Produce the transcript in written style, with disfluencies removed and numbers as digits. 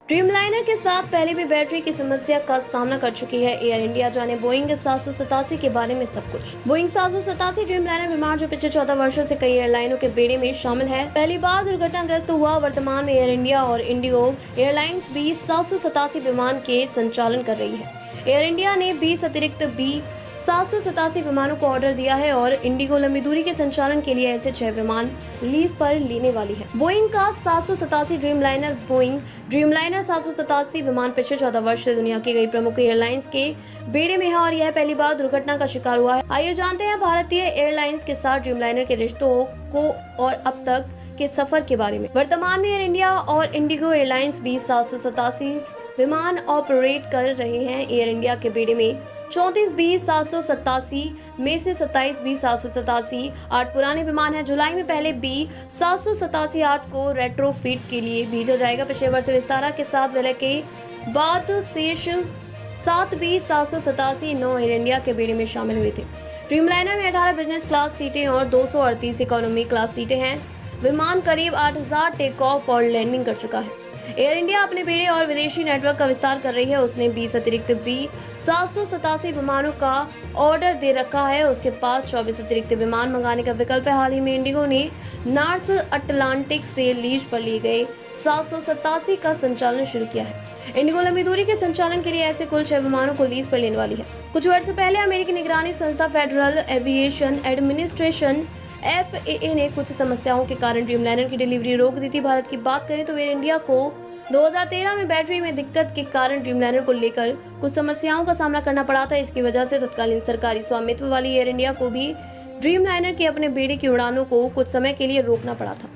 Dreamliner के साथ पहले भी बैटरी की समस्या का सामना कर चुकी है एयर इंडिया। जाने बोइंग 787 के बारे में सब कुछ। बोइंग 787 ड्रीमलाइनर विमान जो पिछले 14 वर्षों से कई एयरलाइनों के बेड़े में शामिल है, पहली बार दुर्घटनाग्रस्त हुआ। वर्तमान में एयर इंडिया और इंडिगो एयरलाइंस भी 787 विमान के संचालन कर रही है। एयर इंडिया ने 20 अतिरिक्त B787 विमानों को ऑर्डर दिया है और इंडिगो लंबी दूरी के संचालन के लिए ऐसे 6 विमान लीज पर लेने वाली है। बोइंग का 787 ड्रीमलाइनर बोइंग ड्रीमलाइनर 787 विमान पिछले 14 वर्ष से दुनिया की कई प्रमुख एयरलाइंस के बेड़े में है और यह पहली बार दुर्घटना का शिकार हुआ है। आइए जानते हैं भारतीय एयरलाइंस के साथ ड्रीमलाइनर के रिश्तों को और अब तक के सफर के बारे में। वर्तमान में एयर इंडिया और इंडिगो एयरलाइंस B787 विमान ऑपरेट कर रहे हैं। एयर इंडिया के बेड़े में 34 B787 में से 27 B787 8 पुराने विमान हैं। जुलाई में पहले B787 8 को रेट्रोफिट के लिए भेजा जाएगा। पिछले वर्ष विस्तारा के साथ विलय के बाद शेष 7 B787 9 एयर इंडिया के बेड़े में शामिल हुए थे। ड्रीमलाइनर में 18 बिजनेस क्लास सीटें और 238 इकोनॉमी क्लास सीटें हैं। विमान करीब 8000 टेक ऑफ और लैंडिंग कर चुका है। एयर इंडिया अपने बेड़े और विदेशी नेटवर्क का विस्तार कर रही है। उसने 20 अतिरिक्त B787 विमानों का ऑर्डर दे रखा है। उसके पास 24 अतिरिक्त विमान मंगाने का विकल्प है। हाल ही में इंडिगो ने नॉर्थ अटलांटिक से लीज पर लिए गए 787 का संचालन शुरू किया है। इंडिगो लंबी दूरी के संचालन के लिए ऐसे कुल 6 विमानों को लीज पर लेने वाली है। कुछ वर्ष पहले अमेरिकी निगरानी संस्था फेडरल एविएशन एडमिनिस्ट्रेशन FAA ने कुछ समस्याओं के कारण ड्रीमलाइनर की डिलीवरी रोक दी थी। भारत की बात करें तो एयर इंडिया को 2013 में बैटरी में दिक्कत के कारण ड्रीमलाइनर को लेकर कुछ समस्याओं का सामना करना पड़ा था। इसकी वजह से तत्कालीन सरकारी स्वामित्व वाली एयर इंडिया को भी ड्रीमलाइनर के अपने बेड़े की उड़ानों को कुछ समय के लिए रोकना पड़ा था।